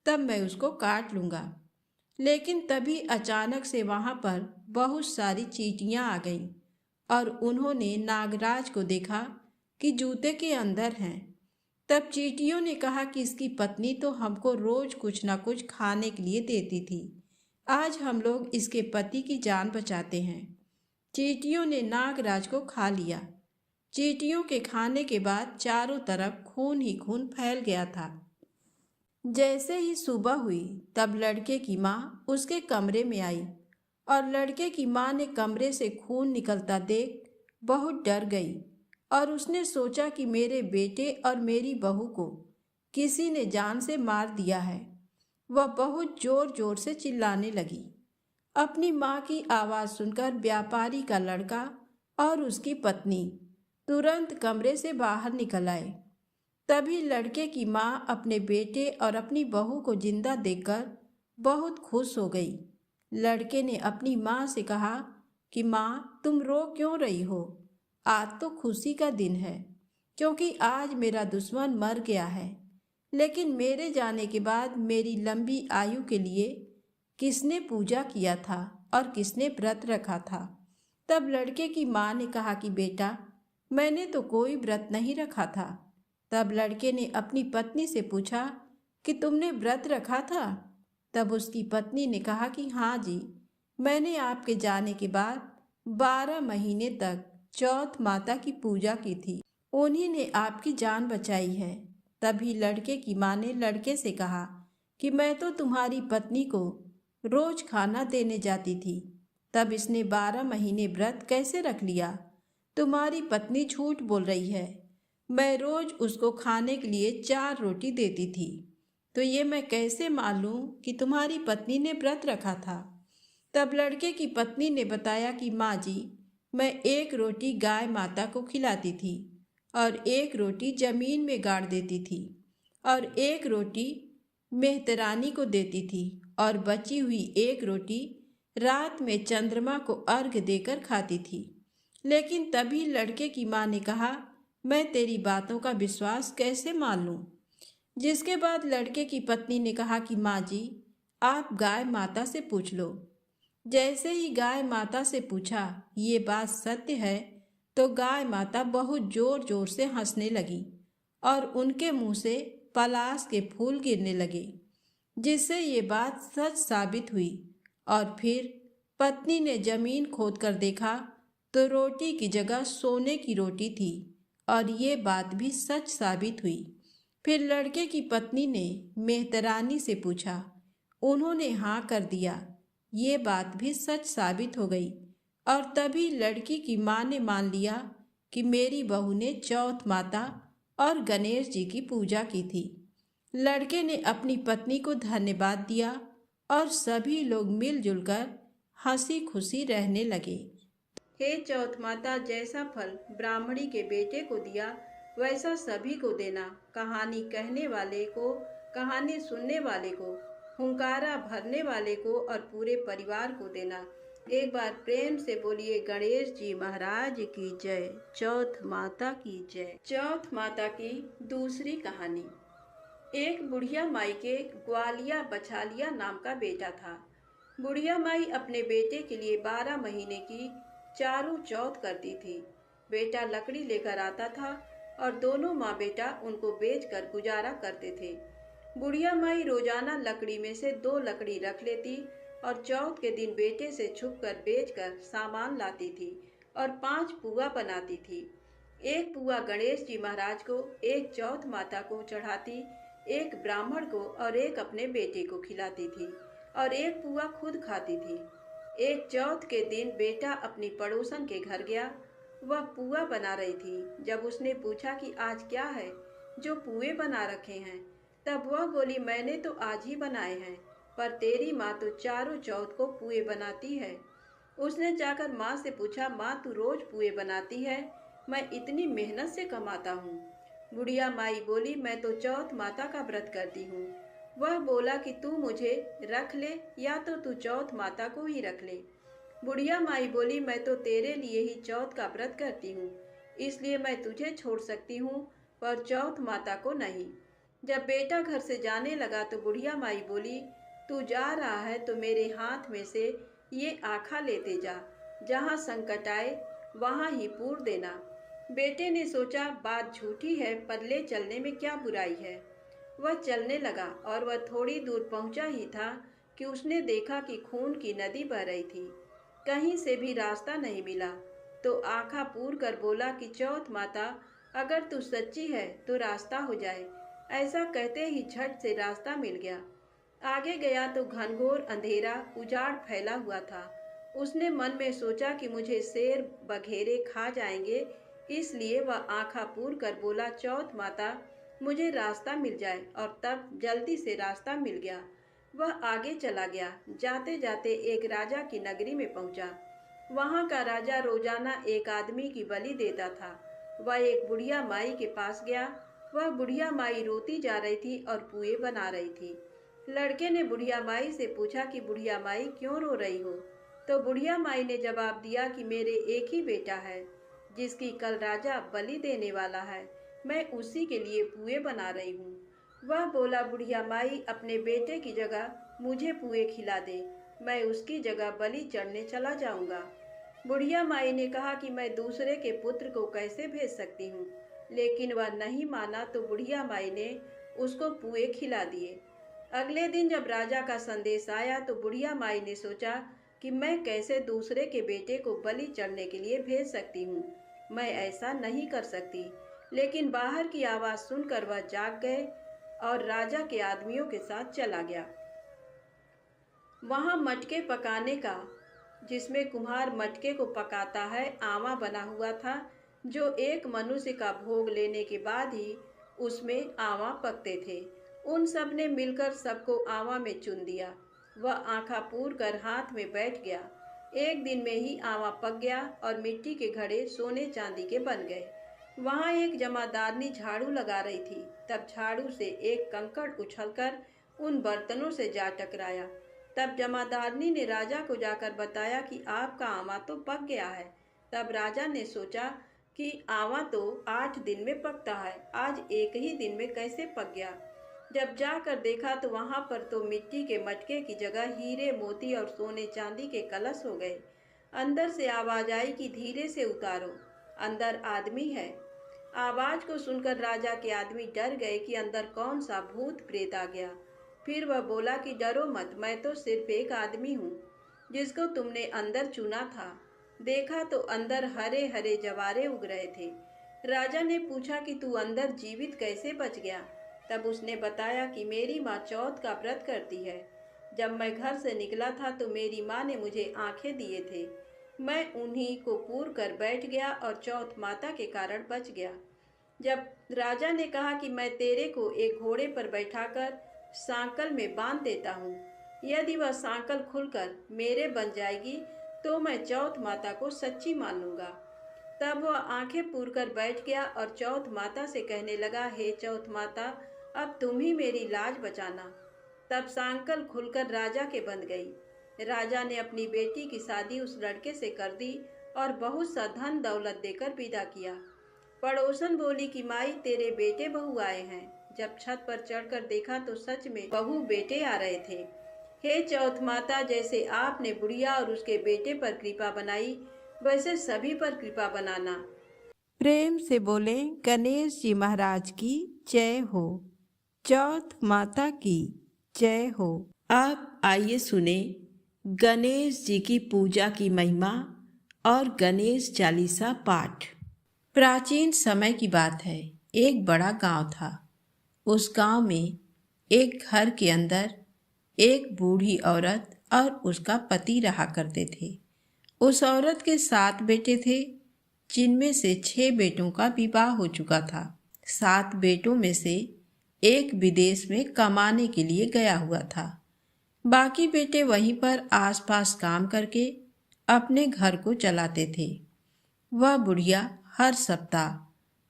तब मैं उसको काट लूँगा। लेकिन तभी अचानक से वहाँ पर बहुत सारी चींटियाँ आ गईं और उन्होंने नागराज को देखा कि जूते के अंदर हैं। तब चींटियों ने कहा कि इसकी पत्नी तो हमको रोज कुछ ना कुछ खाने के लिए देती थी, आज हम लोग इसके पति की जान बचाते हैं। चींटियों ने नागराज को खा लिया। चींटियों के खाने के बाद चारों तरफ खून ही खून फैल गया था। जैसे ही सुबह हुई तब लड़के की माँ उसके कमरे में आई और लड़के की माँ ने कमरे से खून निकलता देख बहुत डर गई और उसने सोचा कि मेरे बेटे और मेरी बहू को किसी ने जान से मार दिया है। वह बहुत जोर जोर से चिल्लाने लगी। अपनी माँ की आवाज़ सुनकर व्यापारी का लड़का और उसकी पत्नी तुरंत कमरे से बाहर निकल आए। तभी लड़के की माँ अपने बेटे और अपनी बहू को जिंदा देखकर बहुत खुश हो गई। लड़के ने अपनी माँ से कहा कि माँ, तुम रो क्यों रही हो? आज तो खुशी का दिन है, क्योंकि आज मेरा दुश्मन मर गया है। लेकिन मेरे जाने के बाद मेरी लंबी आयु के लिए किसने पूजा किया था और किसने व्रत रखा था? तब लड़के की माँ ने कहा कि बेटा, मैंने तो कोई व्रत नहीं रखा था। तब लड़के ने अपनी पत्नी से पूछा कि तुमने व्रत रखा था? तब उसकी पत्नी ने कहा कि हाँ जी, मैंने आपके जाने के बाद 12 महीने तक चौथ माता की पूजा की थी। उन्हीं ने आपकी जान बचाई है। तभी लड़के की माँ ने लड़के से कहा कि मैं तो तुम्हारी पत्नी को रोज खाना देने जाती थी, तब इसने 12 महीने व्रत कैसे रख लिया? तुम्हारी पत्नी झूठ बोल रही है। मैं रोज उसको खाने के लिए 4 रोटी देती थी, तो ये मैं कैसे मान लूं कि तुम्हारी पत्नी ने व्रत रखा था? तब लड़के की पत्नी ने बताया कि माँ जी, मैं 1 रोटी गाय माता को खिलाती थी और 1 रोटी जमीन में गाड़ देती थी और 1 रोटी मेहतरानी को देती थी और बची हुई 1 रोटी रात में चंद्रमा को अर्घ देकर खाती थी। लेकिन तभी लड़के की माँ ने कहा, मैं तेरी बातों का विश्वास कैसे मान लूं? जिसके बाद लड़के की पत्नी ने कहा कि माँ जी, आप गाय माता से पूछ लो। जैसे ही गाय माता से पूछा ये बात सत्य है, तो गाय माता बहुत जोर जोर से हंसने लगी और उनके मुंह से पलाश के फूल गिरने लगे, जिससे ये बात सच साबित हुई। और फिर पत्नी ने जमीन खोदकर देखा तो रोटी की जगह सोने की रोटी थी और ये बात भी सच साबित हुई। फिर लड़के की पत्नी ने मेहतरानी से पूछा, उन्होंने हाँ कर दिया। ये बात भी सच साबित हो गई और तभी लड़की की माँ ने मान लिया कि मेरी बहू ने चौथ माता और गणेश जी की पूजा की थी। लड़के ने अपनी पत्नी को धन्यवाद दिया और सभी लोग मिलजुल कर हंसी खुशी रहने लगे। हे चौथ माता, जैसा फल ब्राह्मणी के बेटे को दिया वैसा सभी को देना। कहानी कहने वाले को, कहानी सुनने वाले को, हुंकारा भरने वाले को और पूरे परिवार को देना। एक बार प्रेम से बोलिए गणेश जी महाराज की जय, चौथ माता की जय। चौथ माता की दूसरी कहानी। एक बुढ़िया माई के ग्वालिया बछालिया नाम का बेटा था। बुढ़िया माई अपने बेटे के लिए 12 महीने की चारों चौथ करती थी। बेटा लकड़ी लेकर आता था और दोनों माँ बेटा उनको बेचकर गुजारा करते थे। बुढ़िया माई रोजाना लकड़ी में से 2 लकड़ी रख लेती और चौथ के दिन बेटे से छुपकर बेचकर सामान लाती थी और 5 पुआ बनाती थी। एक पुआ गणेश जी महाराज को, एक चौथ माता को चढ़ाती, एक ब्राह्मण को और एक अपने बेटे को खिलाती थी और एक पुआ खुद खाती थी। एक चौथ के दिन बेटा अपनी पड़ोसन के घर गया। वह पुआ बना रही थी। जब उसने पूछा कि आज क्या है जो पुए बना रखे हैं, तब वह बोली, मैंने तो आज ही बनाए हैं, पर तेरी माँ तो चारों चौथ को पुए बनाती है। उसने जाकर माँ से पूछा, माँ तू रोज पुए बनाती है, मैं इतनी मेहनत से कमाता हूँ। बुढ़िया माई बोली, मैं तो चौथ माता का व्रत करती हूँ। वह बोला कि तू मुझे रख ले या तो तू चौथ माता को ही रख ले। बुढ़िया माई बोली, मैं तो तेरे लिए ही चौथ का व्रत करती हूँ, इसलिए मैं तुझे छोड़ सकती हूँ, पर चौथ माता को नहीं। जब बेटा घर से जाने लगा तो बुढ़िया माई बोली, तू जा रहा है तो मेरे हाथ में से ये आखा लेते जा, जहाँ संकट आए वहाँ ही पूर देना। बेटे ने सोचा बात झूठी है, पर ले चलने में क्या बुराई है। वह चलने लगा और वह थोड़ी दूर पहुंचा ही था कि उसने देखा कि खून की नदी बह रही थी। कहीं से भी रास्ता नहीं मिला, तो आँखा पूर कर बोला कि चौथ माता, अगर तू सच्ची है तो रास्ता हो जाए। ऐसा कहते ही झट से रास्ता मिल गया। आगे गया तो घनघोर अंधेरा उजाड़ फैला हुआ था। उसने मन में सोचा कि मुझे शेर बघेरे खा जाएंगे, इसलिए वह आँखा पूर कर बोला, चौथ माता मुझे रास्ता मिल जाए, और तब जल्दी से रास्ता मिल गया। वह आगे चला गया। जाते जाते एक राजा की नगरी में पहुंचा। वहां का राजा रोजाना एक आदमी की बलि देता था। वह एक बुढ़िया माई के पास गया। वह बुढ़िया माई रोती जा रही थी और पुए बना रही थी। लड़के ने बुढ़िया माई से पूछा कि बुढ़िया माई क्यों रो रही हो? तो बुढ़िया माई ने जवाब दिया कि मेरे एक ही बेटा है जिसकी कल राजा बलि देने वाला है। मैं उसी के लिए पुए बना रही हूँ। वह बोला, बुढ़िया माई अपने बेटे की जगह मुझे पुए खिला दे, मैं उसकी जगह बलि चढ़ने चला जाऊंगा। बुढ़िया माई ने कहा कि मैं दूसरे के पुत्र को कैसे भेज सकती हूँ, लेकिन वह नहीं माना तो बुढ़िया माई ने उसको पुए खिला दिए। अगले दिन जब राजा का संदेश आया तो बुढ़िया माई ने सोचा कि मैं कैसे दूसरे के बेटे को बलि चढ़ने के लिए भेज सकती हूँ, मैं ऐसा नहीं कर सकती। लेकिन बाहर की आवाज़ सुनकर वह जाग गए और राजा के आदमियों के साथ चला गया। वहाँ मटके पकाने का, जिसमें कुम्हार मटके को पकाता है, आवा बना हुआ था, जो एक मनुष्य का भोग लेने के बाद ही उसमें आवा पकते थे। उन सब ने मिलकर सबको आवा में चुन दिया। वह आँखा पूर कर हाथ में बैठ गया। एक दिन में ही आवा पक गया और मिट्टी के घड़े सोने चांदी के बन गए। वहाँ एक जमादारनी झाड़ू लगा रही थी। तब झाड़ू से एक कंकड़ उछलकर उन बर्तनों से जा टकराया। तब जमादारनी ने राजा को जाकर बताया कि आपका आवा तो पक गया है। तब राजा ने सोचा कि आवा तो 8 दिन में पकता है, आज एक ही दिन में कैसे पक गया। जब जाकर देखा तो वहां पर तो मिट्टी के मटके की जगह हीरे मोती और सोने चांदी के कलश हो गए। अंदर से आवाज आई कि धीरे से उतारो, अंदर आदमी है। आवाज को सुनकर राजा के आदमी डर गए कि अंदर कौन सा भूत प्रेत आ गया। फिर वह बोला कि डरो मत, मैं तो सिर्फ एक आदमी हूँ जिसको तुमने अंदर चुना था। देखा तो अंदर हरे हरे जवारे उग रहे थे। राजा ने पूछा कि तू अंदर जीवित कैसे बच गया? तब उसने बताया कि मेरी माँ चौथ का व्रत करती है। जब मैं घर से निकला था तो मेरी माँ ने मुझे आंखें दिए थे। मैं उन्हीं को पूर कर बैठ गया और चौथ माता के कारण बच गया। जब राजा ने कहा कि मैं तेरे को एक घोड़े पर बैठाकर सांकल में बांध देता हूँ, यदि वह सांकल खुलकर मेरे बन जाएगी तो मैं चौथ माता को सच्ची मान लूँगा। तब वह आंखें पूर कर बैठ गया और चौथ माता से कहने लगा, हे चौथ माता, अब तुम ही मेरी लाज बचाना। तब सांकल खुलकर राजा के बंध गई। राजा ने अपनी बेटी की शादी उस लड़के से कर दी और बहुत सा धन दौलत देकर विदा किया। पड़ोसन बोली कि माई तेरे बेटे बहू आए हैं। जब छत पर चढ़कर देखा तो सच में बहू बेटे आ रहे थे। हे चौथ माता, जैसे आपने बुढ़िया और उसके बेटे पर कृपा बनाई वैसे सभी पर कृपा बनाना। प्रेम से बोले गणेश जी महाराज की जय हो, चौथ माता की जय हो। आप आइए सुने गणेश जी की पूजा की महिमा और गणेश चालीसा पाठ। प्राचीन समय की बात है। एक बड़ा गांव था। उस गांव में एक घर के अंदर एक बूढ़ी औरत और उसका पति रहा करते थे। उस औरत के 7 बेटे थे, जिनमें से 6 बेटों का विवाह हो चुका था। 7 बेटों में से एक विदेश में कमाने के लिए गया हुआ था। बाकी बेटे वहीं पर आसपास काम करके अपने घर को चलाते थे। वह बुढ़िया हर सप्ताह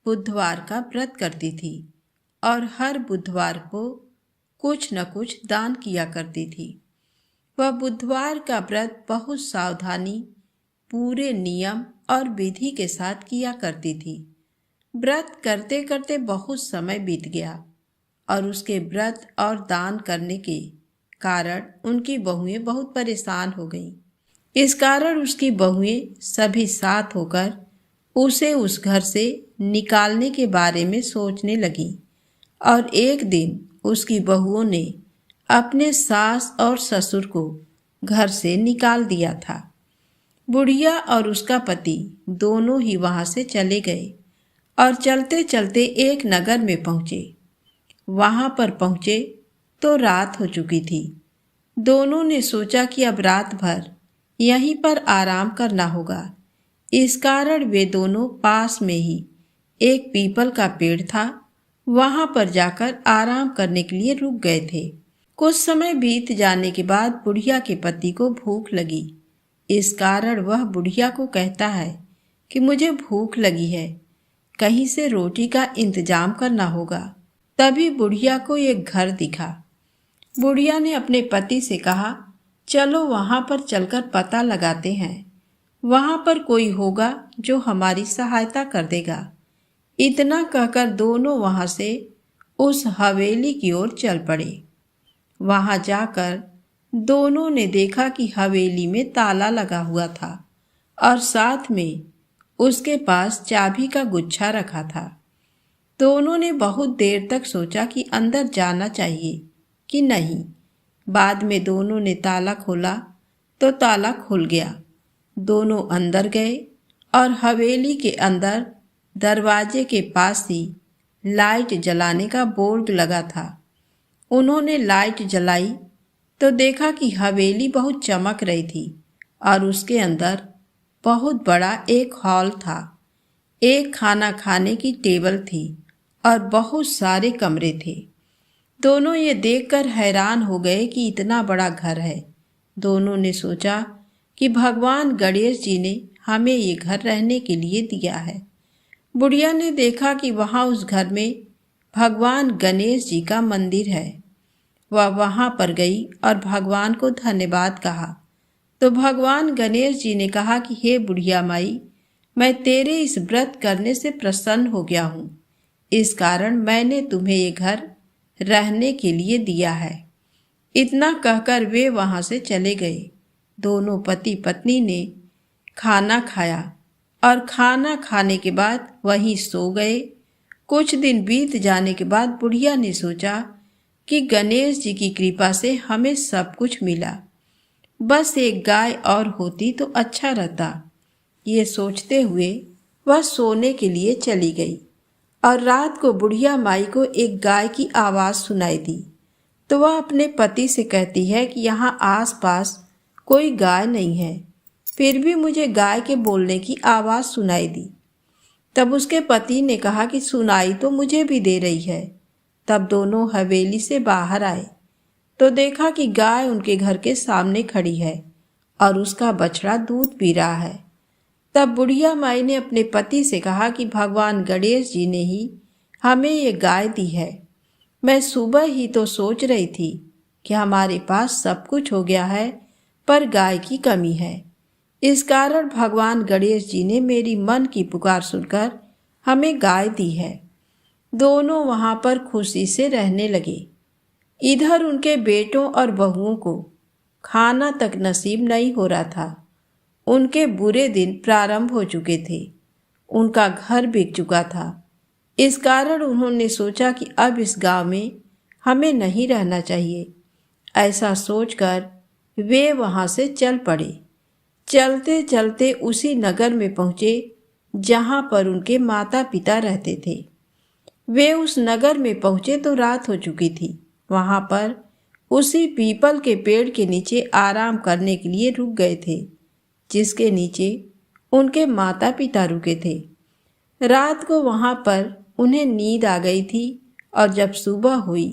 बुधवार का व्रत करती थी और हर बुधवार को कुछ न कुछ दान किया करती थी। वह बुधवार का व्रत बहुत सावधानी, पूरे नियम और विधि के साथ किया करती थी। व्रत करते करते बहुत समय बीत गया और उसके व्रत और दान करने के कारण उनकी बहुएं बहुत परेशान हो गईं। इस कारण उसकी बहुएं सभी साथ होकर उसे उस घर से निकालने के बारे में सोचने लगीं और एक दिन उसकी बहुओं ने अपने सास और ससुर को घर से निकाल दिया था। बुढ़िया और उसका पति दोनों ही वहां से चले गए और चलते चलते एक नगर में पहुंचे। वहां पर पहुंचे तो रात हो चुकी थी। दोनों ने सोचा कि अब रात भर यहीं पर आराम करना होगा, इस कारण वे दोनों पास में ही एक पीपल का पेड़ था, वहां पर जाकर आराम करने के लिए रुक गए थे। कुछ समय बीत जाने के बाद बुढ़िया के पति को भूख लगी। इस कारण वह बुढ़िया को कहता है कि मुझे भूख लगी है, कहीं से रोटी का इंतजाम करना होगा। तभी बुढ़िया को एक घर दिखा। बुढ़िया ने अपने पति से कहा, चलो वहां पर चलकर पता लगाते हैं, वहां पर कोई होगा जो हमारी सहायता कर देगा। इतना कहकर दोनों वहां से उस हवेली की ओर चल पड़े। वहां जाकर दोनों ने देखा कि हवेली में ताला लगा हुआ था और साथ में उसके पास चाबी का गुच्छा रखा था। दोनों ने बहुत देर तक सोचा कि अंदर जाना चाहिए कि नहीं। बाद में दोनों ने ताला खोला तो ताला खुल गया। दोनों अंदर गए और हवेली के अंदर दरवाजे के पास ही लाइट जलाने का बोर्ड लगा था। उन्होंने लाइट जलाई तो देखा कि हवेली बहुत चमक रही थी और उसके अंदर बहुत बड़ा एक हॉल था। एक खाना खाने की टेबल थी और बहुत सारे कमरे थे। दोनों ये देखकर हैरान हो गए कि इतना बड़ा घर है। दोनों ने सोचा कि भगवान गणेश जी ने हमें ये घर रहने के लिए दिया है। बुढ़िया ने देखा कि वहाँ उस घर में भगवान गणेश जी का मंदिर है। वह वहाँ पर गई और भगवान को धन्यवाद कहा। तो भगवान गणेश जी ने कहा कि हे बुढ़िया माई, मैं तेरे इस व्रत करने से प्रसन्न हो गया हूँ, इस कारण मैंने तुम्हें ये घर रहने के लिए दिया है। इतना कहकर वे वहाँ से चले गए। दोनों पति पत्नी ने खाना खाया और खाना खाने के बाद वहीं सो गए। कुछ दिन बीत जाने के बाद बुढ़िया ने सोचा कि गणेश जी की कृपा से हमें सब कुछ मिला, बस एक गाय और होती तो अच्छा रहता। ये सोचते हुए वह सोने के लिए चली गई और रात को बुढ़िया माई को एक गाय की आवाज़ सुनाई दी। तो वह अपने पति से कहती है कि यहाँ आसपास कोई गाय नहीं है, फिर भी मुझे गाय के बोलने की आवाज़ सुनाई दी। तब उसके पति ने कहा कि सुनाई तो मुझे भी दे रही है। तब दोनों हवेली से बाहर आए तो देखा कि गाय उनके घर के सामने खड़ी है और उसका बछड़ा दूध पी रहा है। तब बुढ़िया माई ने अपने पति से कहा कि भगवान गणेश जी ने ही हमें ये गाय दी है। मैं सुबह ही तो सोच रही थी कि हमारे पास सब कुछ हो गया है, पर गाय की कमी है। इस कारण भगवान गणेश जी ने मेरी मन की पुकार सुनकर हमें गाय दी है। दोनों वहाँ पर खुशी से रहने लगे। इधर उनके बेटों और बहुओं को खाना तक नसीब नहीं हो रहा था। उनके बुरे दिन प्रारंभ हो चुके थे। उनका घर बिक चुका था। इस कारण उन्होंने सोचा कि अब इस गांव में हमें नहीं रहना चाहिए। ऐसा सोचकर वे वहां से चल पड़े। चलते चलते उसी नगर में पहुंचे जहां पर उनके माता पिता रहते थे। वे उस नगर में पहुंचे तो रात हो चुकी थी। वहां पर उसी पीपल के पेड़ के नीचे आराम करने के लिए रुक गए थे, जिसके नीचे उनके माता पिता रुके थे। रात को वहां पर उन्हें नींद आ गई थी और जब सुबह हुई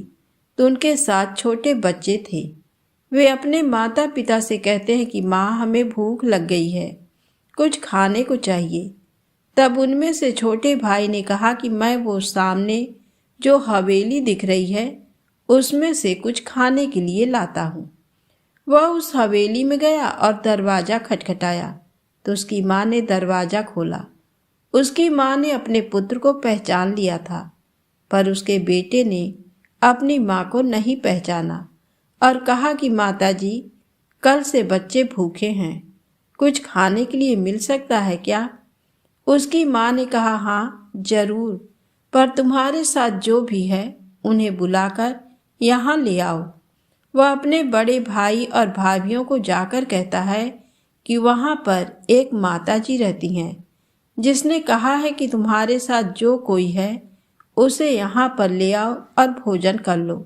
तो उनके साथ छोटे बच्चे थे। वे अपने माता पिता से कहते हैं कि माँ, हमें भूख लग गई है, कुछ खाने को चाहिए। तब उनमें से छोटे भाई ने कहा कि मैं वो सामने जो हवेली दिख रही है उसमें से कुछ खाने के लिए लाता हूँ। वह उस हवेली में गया और दरवाज़ा खटखटाया तो उसकी माँ ने दरवाज़ा खोला। उसकी माँ ने अपने पुत्र को पहचान लिया था, पर उसके बेटे ने अपनी माँ को नहीं पहचाना और कहा कि माताजी, कल से बच्चे भूखे हैं, कुछ खाने के लिए मिल सकता है क्या? उसकी माँ ने कहा, हाँ जरूर, पर तुम्हारे साथ जो भी है उन्हें बुलाकर यहाँ ले आओ। वह अपने बड़े भाई और भाभियों को जाकर कहता है कि वहाँ पर एक माताजी रहती हैं, जिसने कहा है कि तुम्हारे साथ जो कोई है उसे यहाँ पर ले आओ और भोजन कर लो।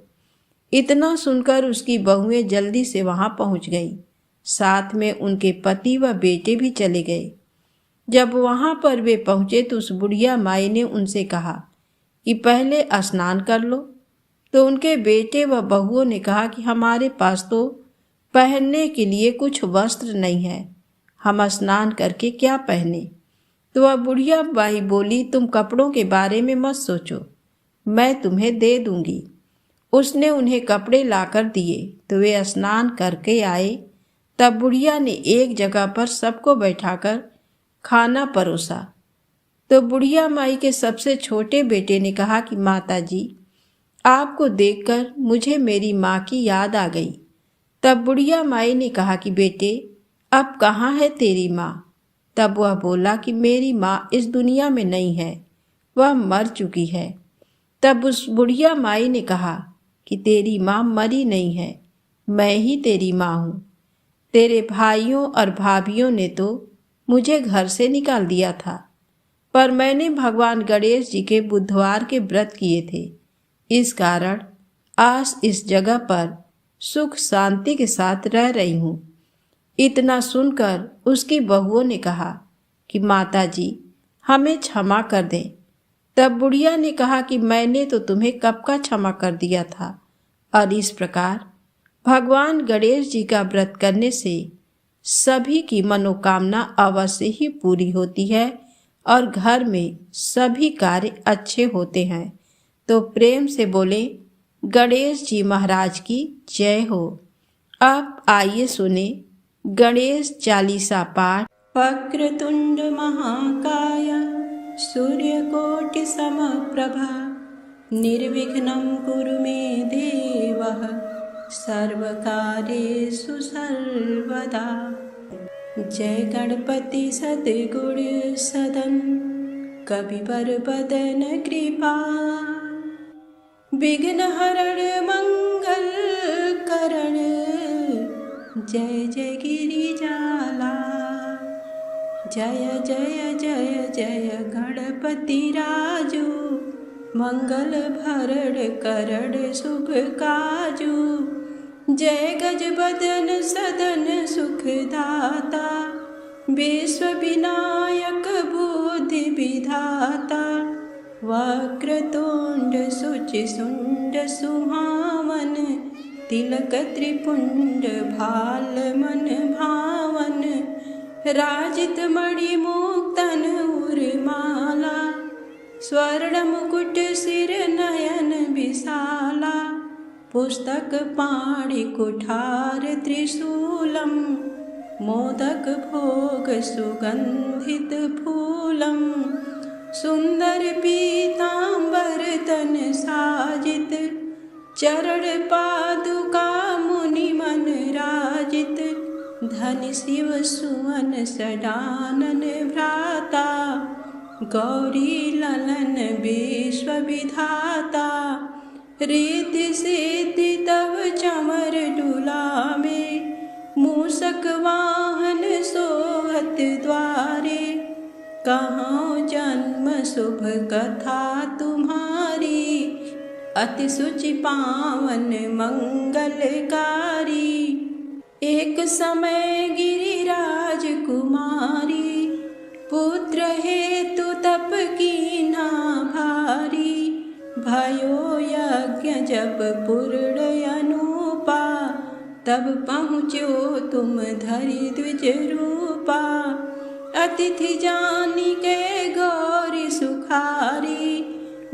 इतना सुनकर उसकी बहुएं जल्दी से वहाँ पहुँच गई। साथ में उनके पति व बेटे भी चले गए। जब वहाँ पर वे पहुँचे तो उस बुढ़िया माई ने उनसे कहा कि पहले स्नान कर लो। तो उनके बेटे व बहुओं ने कहा कि हमारे पास तो पहनने के लिए कुछ वस्त्र नहीं है, हम स्नान करके क्या पहने। तो वह बुढ़िया माई बोली, तुम कपड़ों के बारे में मत सोचो, मैं तुम्हें दे दूंगी। उसने उन्हें कपड़े लाकर दिए तो वे स्नान करके आए। तब बुढ़िया ने एक जगह पर सबको बैठाकर खाना परोसा। तो बुढ़िया माई के सबसे छोटे बेटे ने कहा कि माता जी, आपको देखकर मुझे मेरी माँ की याद आ गई। तब बुढ़िया माई ने कहा कि बेटे, अब कहाँ है तेरी माँ। तब वह बोला कि मेरी माँ इस दुनिया में नहीं है, वह मर चुकी है। तब उस बुढ़िया माई ने कहा कि तेरी माँ मरी नहीं है, मैं ही तेरी माँ हूँ। तेरे भाइयों और भाभियों ने तो मुझे घर से निकाल दिया था, पर मैंने भगवान गणेश जी के बुधवार के व्रत किए थे, इस कारण आज इस जगह पर सुख शांति के साथ रह रही हूँ। इतना सुनकर उसकी बहुओं ने कहा कि माता जी, हमें क्षमा कर दें। तब बुढ़िया ने कहा कि मैंने तो तुम्हें कब का क्षमा कर दिया था। और इस प्रकार भगवान गणेश जी का व्रत करने से सभी की मनोकामना अवश्य ही पूरी होती है और घर में सभी कार्य अच्छे होते हैं। तो प्रेम से बोले गणेश जी महाराज की जय हो। अब आइए सुने गणेश चालीसा पाठ। वक्रतुंड महाकाय सूर्यकोटि समप्रभा निर्विघ्नं कुरु मे देव सर्वकार्येषु सर्वदा। जय गणपति सद्गुण सदन कविवर बदन कृपा विघ्न हरण मंगल करण जय जय गिरिजाला। जय जय जय जय गणपति राजू मंगल भरण करण शुभ काजू। जय गजबदन सदन सुखदाता विश्व विनायक बुद्धि विधाता। वक्रतुंड शुचिसुंड सुहावन तिलक त्रिपुंड भाल मन भावन। राजित मणि मुक्तन उर्माला स्वर्ण मुकुट सिर नयन विशाला। पुस्तक पाणि कुठार त्रिशूलम मोदक भोग सुगंधित फूलम। सुंदर पीतांबर तन साजित चरण पादुका मुनि मन राजित। धन शिव सुवन सडानन भ्राता गौरी ललन विश्व विधाता। रिद्धि सिद्धि तव चमर डुलावे मूषक वाहन सोहत द्वारे। कहाँ जन्म शुभ कथा तुम्हारी अति सुचि पावन मंगलकारी। एक समय गिरिराज कुमारी पुत्र हेतु तप कीन्हा भारी। भयो यज्ञ जब पूर्ण अनुपा तब पहुँचो तुम धरि द्विज रूपा। अतिथि जानी के गौरी सुखारी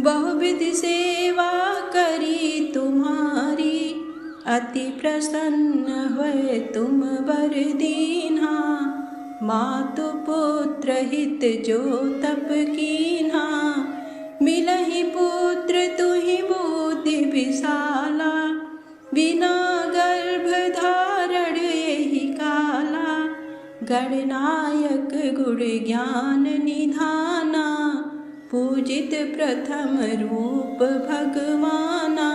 बहुविधि सेवा करी तुम्हारी। अति प्रसन्न हुए तुम वर दीन्हा मातु पुत्र हित जो तप कीन्हा। मिलहि पुत्र तुहि बुद्धि विशाला बिना गर्भ धारण यही काला। गणनायक गुण ज्ञान निधाना पूजित प्रथम रूप भगवाना।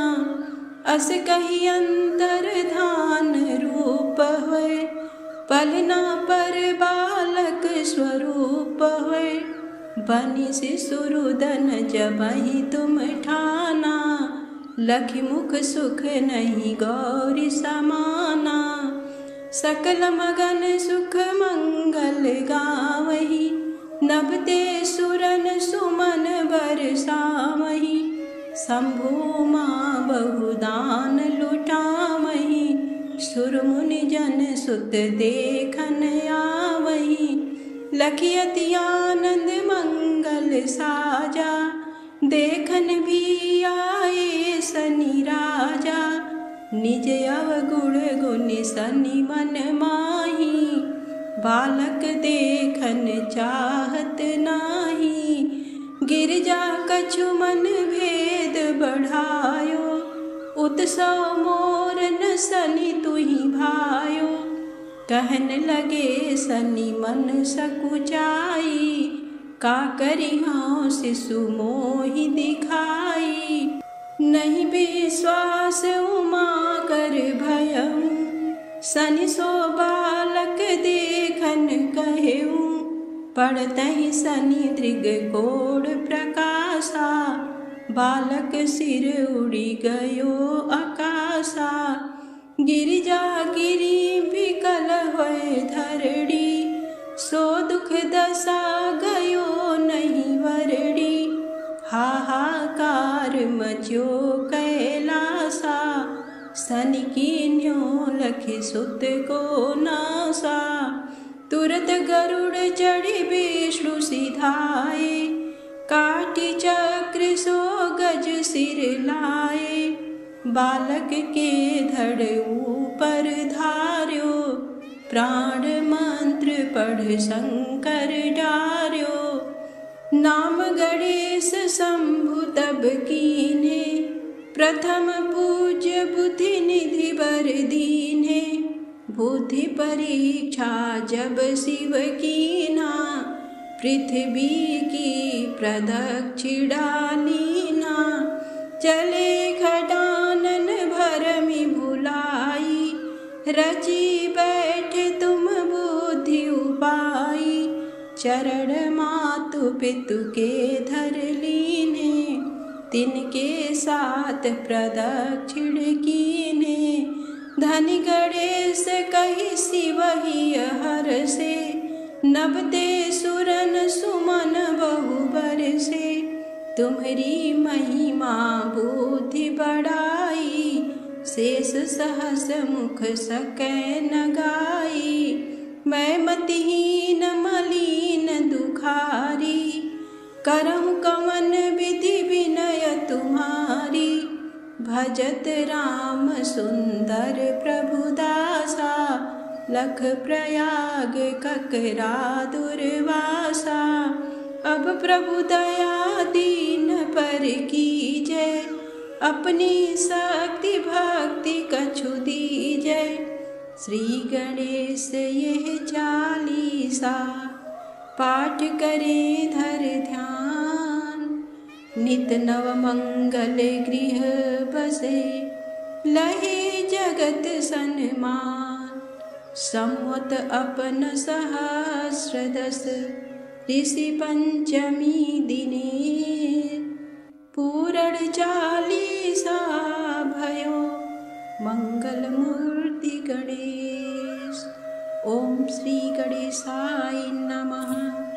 अस कही अंतर धान रूप हुए पलना पर बालक स्वरूप हुए। बनि शिशुरुदन जबहि तुम ठाना लखि मुख सुख नहीं गौरी समाना। सकल मगन सुख मंगल गावही नभते सुरन सुमन बरसावहीं, शंभु माँ बहुदान लुटावहीं। सुर मुनि जन सुत देखन आवहीं, लखियति आनंद मंगल साजा। देखन भी आए शनि राजा, निज अवगुण गुण शनि मन माही। बालक देखन चाहत नाही, गिरजा कछु मन भेद बढ़ायो। उत्सव मोर न शनि तुहि भायो, कहन लगे शनि मन सकुचाई। का करिहाँ शिशु मोहि दिखाई, नहीं विश्वास उमा कर भयऊ। शनि सो बालक देखन कहेऊ, पड़तहि शनि दृग कोड प्रकाशा। बालक सिर उड़ी गयो आकाशा, गिरिजा गिरी विकल होय धरड़ी। सो दुख दशा गयो नहीं वरड़ी, हाहाकार मच्यो कैलासा। शनि कीन्यो लखि सुत को नासा, तुरत गरुड़ चढ़ी विष्णु सिधाए। काटी चक्र सो गज सिर लाए, बालक के धड़ ऊपर धार्यो। प्राण मंत्र पढ़ शंकर डार्यो, नाम गणेश शंभु तब कीन्हे। प्रथम पूज्य बुद्धि निधि बर दीन्हे, बुद्धि परीक्षा जब शिव कीना। पृथ्वी की प्रदक्षिणा लीना, चले खटानन भरमि भुलाई। रची बैठे तुम बुद्धि उपाई, चरण मातु पितु के धर लीने। तिनके साथ प्रदक्षिण कीने, धनि गणेश कहि शिवहि हर से। नभते सुरन सुमन बहु बरसे, तुम्हरी महिमा बुद्धि बढ़ाई। शेष सहस मुख सकै न गाई, मैं मतिहीन मलिन दुखारी। करहु कवन विधि विनय तुम्हारी, भजत राम सुंदर प्रभु दासा। लख प्रयाग ककरा दुर्वासा, अब प्रभु दया दीन पर कीजय। अपनी शक्ति भक्ति कछु दीजय, श्री गणेश यह चालीसा। पाठ करें धर ध्यान, नित नव मंगल गृह बसे। लहे जगत सन्मान, संवत अपन सहस्र दस। ऋषि पंचमी दिने, पूरण चालीसा भयो। मंगल मूर्ति गणेश, ओम श्री गणेशाय नमः।